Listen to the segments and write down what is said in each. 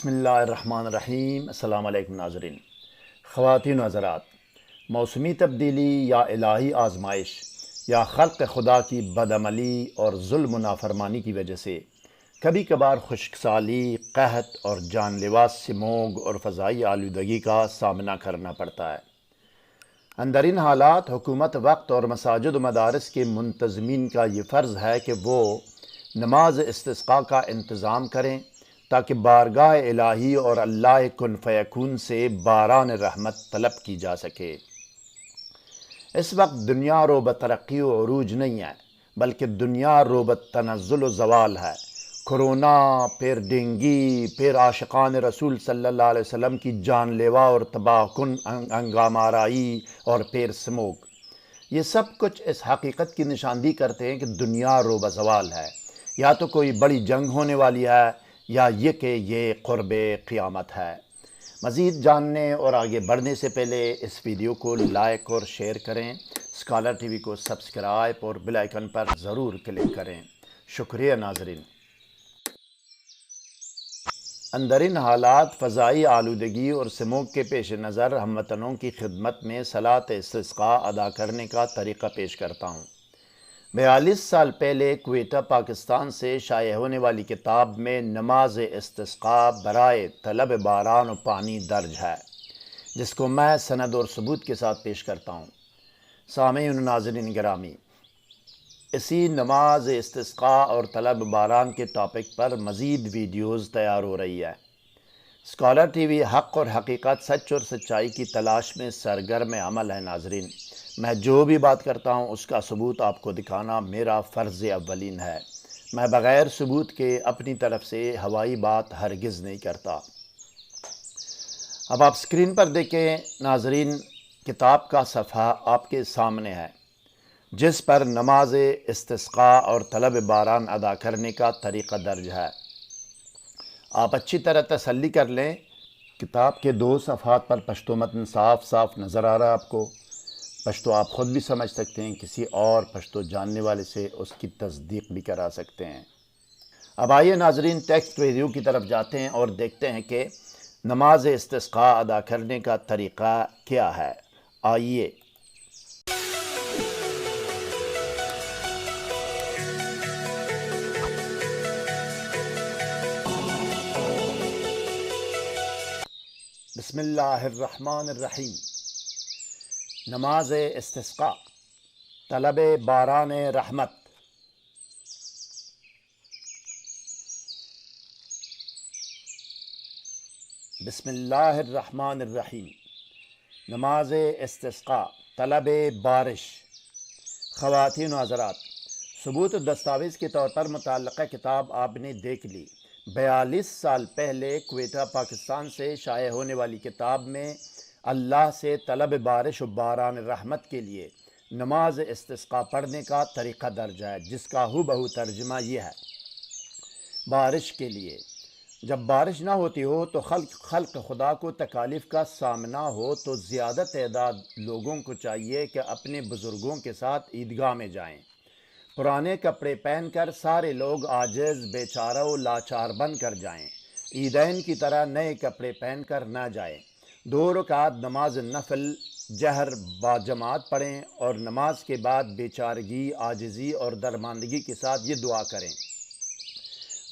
بسم اللہ الرحمن الرحیم۔ السلام علیکم ناظرین، خواتین و حضرات، موسمی تبدیلی یا الہی آزمائش یا خلق خدا کی بدعملی اور ظلم و نافرمانی کی وجہ سے کبھی کبھار خشک سالی، قحط اور جان لیوا سموگ اور فضائی آلودگی کا سامنا کرنا پڑتا ہے۔ اندرین حالات حکومت وقت اور مساجد و مدارس کے منتظمین کا یہ فرض ہے کہ وہ نماز استسقاء کا انتظام کریں تاکہ بارگاہ الہی اور اللہ کن فیکون سے باران رحمت طلب کی جا سکے۔ اس وقت دنیا رو بترقی و عروج نہیں ہے، بلکہ دنیا رو بتنزل و زوال ہے۔ کرونا، پھر ڈینگی، پھر عاشقان رسول صلی اللہ علیہ وسلم کی جان لیوا اور تباہ کن ہنگامہ آرائی، اور پھر سموگ، یہ سب کچھ اس حقیقت کی نشاندہی کرتے ہیں کہ دنیا رو بزوال ہے۔ یا تو کوئی بڑی جنگ ہونے والی ہے یا یہ کہ یہ قرب قیامت ہے۔ مزید جاننے اور آگے بڑھنے سے پہلے اس ویڈیو کو لائک اور شیئر کریں، اسکالر ٹی وی کو سبسکرائب اور بیل آئیکن پر ضرور کلک کریں۔ شکریہ ناظرین۔ اندرین حالات فضائی آلودگی اور سموگ کے پیش نظر ہم وطنوں کی خدمت میں صلاۃ استسقاء ادا کرنے کا طریقہ پیش کرتا ہوں۔ 42 سال پہلے کوئٹہ پاکستان سے شائع ہونے والی کتاب میں نماز استسقاء برائے طلب باران و پانی درج ہے، جس کو میں سند اور ثبوت کے ساتھ پیش کرتا ہوں۔ سامعین و ناظرین گرامی، اسی نماز استسقاء اور طلب باران کے ٹاپک پر مزید ویڈیوز تیار ہو رہی ہے۔ اسکالر ٹی وی حق اور حقیقت، سچ اور سچائی کی تلاش میں سرگرم عمل ہے۔ ناظرین، میں جو بھی بات کرتا ہوں اس کا ثبوت آپ کو دکھانا میرا فرض اولین ہے۔ میں بغیر ثبوت کے اپنی طرف سے ہوائی بات ہرگز نہیں کرتا۔ اب آپ اسکرین پر دیکھیں ناظرین، کتاب کا صفحہ آپ کے سامنے ہے جس پر نماز استسقاء اور طلب باران ادا کرنے کا طریقہ درج ہے۔ آپ اچھی طرح تسلی کر لیں، کتاب کے 2 صفحات پر پشتو متن صاف صاف نظر آ رہا ہے آپ کو۔ پشتو آپ خود بھی سمجھ سکتے ہیں، کسی اور پشتو جاننے والے سے اس کی تصدیق بھی کرا سکتے ہیں۔ اب آئیے ناظرین، ٹیکسٹ ویڈیو کی طرف جاتے ہیں اور دیکھتے ہیں کہ نماز استسقاء ادا کرنے کا طریقہ کیا ہے۔ آئیے۔ بسم اللہ الرحمن الرحیم۔ نماز استسقاء، طلب باران رحمت۔ بسم اللہ الرحمن الرحیم۔ نماز استسقاء، طلب بارش۔ خواتین و حضرات، ثبوت و دستاویز کے طور پر متعلقہ کتاب آپ نے دیکھ لی۔ 42 سال پہلے کوئٹہ پاکستان سے شائع ہونے والی کتاب میں اللہ سے طلب بارش و باران رحمت کے لیے نماز استسقاء پڑھنے کا طریقہ درج ہے، جس کا ہو بہو ترجمہ یہ ہے۔ بارش کے لیے، جب بارش نہ ہوتی ہو تو خلق خدا کو تکالیف کا سامنا ہو تو زیادہ تعداد لوگوں کو چاہیے کہ اپنے بزرگوں کے ساتھ عیدگاہ میں جائیں۔ پرانے کپڑے پہن کر سارے لوگ عاجز، بیچارہ و لاچار بن کر جائیں۔ عیدین کی طرح نئے کپڑے پہن کر نہ جائیں۔ 2 رکعت نماز نفل جہر با جماعت پڑھیں اور نماز کے بعد بیچارگی، عاجزی اور درماندگی کے ساتھ یہ دعا کریں۔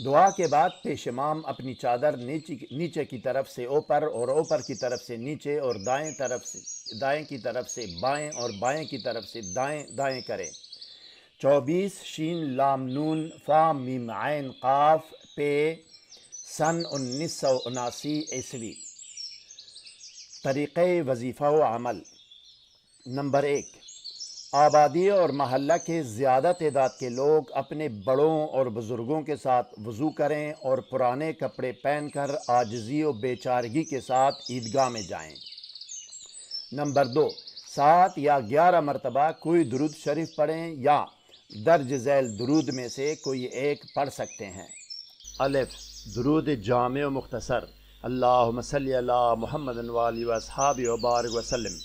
دعا کے بعد پیش امام اپنی چادر نیچے کی طرف سے اوپر اور اوپر کی طرف سے نیچے اور دائیں کی طرف سے بائیں اور بائیں کی طرف سے دائیں کریں۔ 24 شین لام نون فا میم عین قاف پہ سن 1979 عیسوی۔ طریقہ وظیفہ و عمل۔ نمبر 1، آبادی اور محلہ کے زیادہ تعداد کے لوگ اپنے بڑوں اور بزرگوں کے ساتھ وضو کریں اور پرانے کپڑے پہن کر عاجزی و بیچارگی کے ساتھ عیدگاہ میں جائیں۔ نمبر 2، 7 یا 11 مرتبہ کوئی درود شریف پڑھیں یا درج ذیل درود میں سے کوئی ایک پڑھ سکتے ہیں۔ الف، درود جامع و مختصر، اللہم صلی علی محمد وآلہ واصحابہ وبارک وسلم۔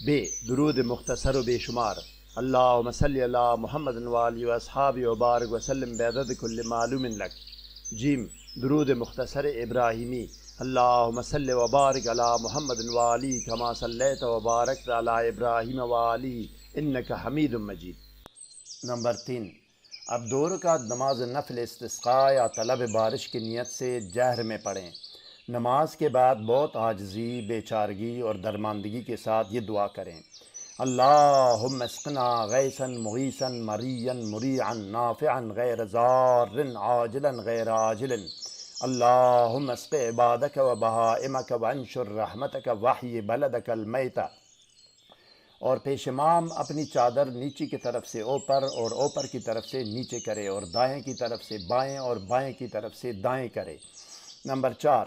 ب، درود مختصر و بے شمار، اللہم صلی علی محمد وآلہ واصحابہ وبارک وسلم بعدد کل معلوم لک۔ جیم، درود مختصر ابراہیمی، اللہم صلی و بارک علی محمد و آلہ کما صلیت و بارکت علی ابراہیم و آلہ انک حمید مجید۔ نمبر 3، اب 2 رکعت نماز نفل استسقاء یا طلب بارش کی نیت سے جہر میں پڑھیں۔ نماز کے بعد بہت عاجزی، بے چارگی اور درماندگی کے ساتھ یہ دعا کریں: اللہم اسقنا غیثا مغیثا مریا مریعا نافعا غیر ضار عاجلا غیر عاجل، اللہم اسق عبادک و بہائمک وانشر رحمتک وحی بلدک المیت۔ اور پیشمام اپنی چادر نیچے کی طرف سے اوپر اور اوپر کی طرف سے نیچے کرے، اور دائیں کی طرف سے بائیں اور بائیں کی طرف سے دائیں کرے۔ نمبر 4،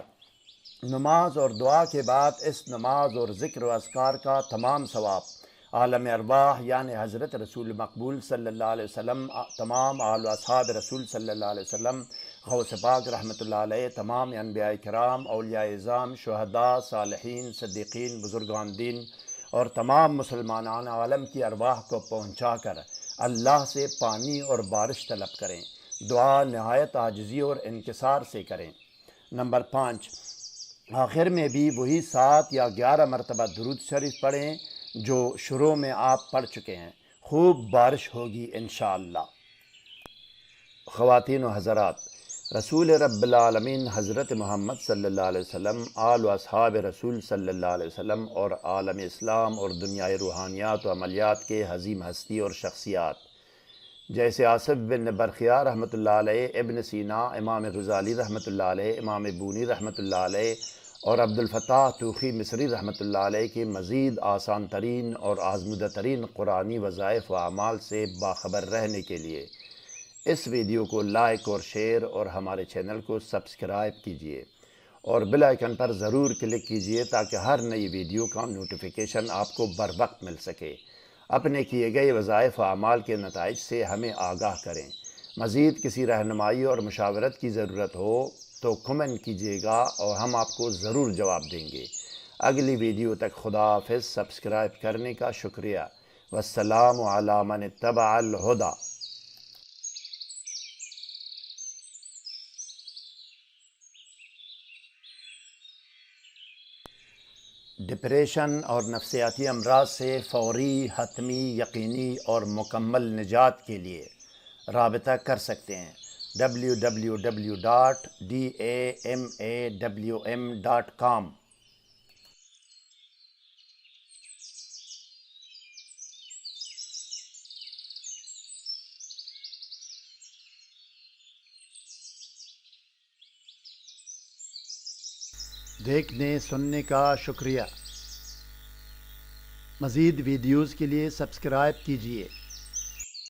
نماز اور دعا کے بعد اس نماز اور ذکر و اذکار کا تمام ثواب عالم ارواح یعنی حضرت رسول مقبول صلی اللہ علیہ وسلم، تمام آل و اصحاب رسول صلی اللہ علیہ وسلم، غوث پاک رحمۃ اللہ علیہ، تمام انبیاء کرام، اولیاء اعظام، شہداء، صالحین، صدیقین، بزرگان دین اور تمام مسلمان عالم کی ارواح کو پہنچا کر اللہ سے پانی اور بارش طلب کریں۔ دعا نہایت عاجزی اور انکسار سے کریں۔ نمبر 5، آخر میں بھی وہی 7 یا 11 مرتبہ درود شریف پڑھیں جو شروع میں آپ پڑھ چکے ہیں۔ خوب بارش ہوگی انشاءاللہ۔ خواتین و حضرات، رسول رب العالمین حضرت محمد صلی اللہ علیہ وسلم، آل و اصحاب رسول صلی اللہ علیہ وسلم اور عالم اسلام اور دنیائے روحانیات و عملیات کے عظیم ہستی اور شخصیات جیسے آصف بن برخیا رحمۃ اللہ علیہ، ابن سینا، امام غزالی رحمۃ اللہ علیہ، امام بونی رحمۃ اللہ علیہ اور عبد الفتاح توخی مصری رحمۃ اللہ علیہ کے مزید آسان ترین اور آزمودہ ترین قرآنی وظائف و اعمال سے باخبر رہنے کے لیے اس ویڈیو کو لائک اور شیئر اور ہمارے چینل کو سبسکرائب کیجیے اور بیل آئیکن پر ضرور کلک کیجیے تاکہ ہر نئی ویڈیو کا نوٹیفیکیشن آپ کو بر وقت مل سکے۔ اپنے کیے گئے وظائف و اعمال کے نتائج سے ہمیں آگاہ کریں۔ مزید کسی رہنمائی اور مشاورت کی ضرورت ہو تو کمنٹ کیجیے گا اور ہم آپ کو ضرور جواب دیں گے۔ اگلی ویڈیو تک خدا حافظ۔ سبسکرائب کرنے کا شکریہ۔ والسلام علی من اتبع الہدی۔ ڈپریشن اور نفسیاتی امراض سے فوری، حتمی، یقینی اور مکمل نجات کے لیے رابطہ کر سکتے ہیں۔ www.damawm.com دیکھنے سننے کا شکریہ۔ مزید ویڈیوز کے لیے سبسکرائب کیجیے۔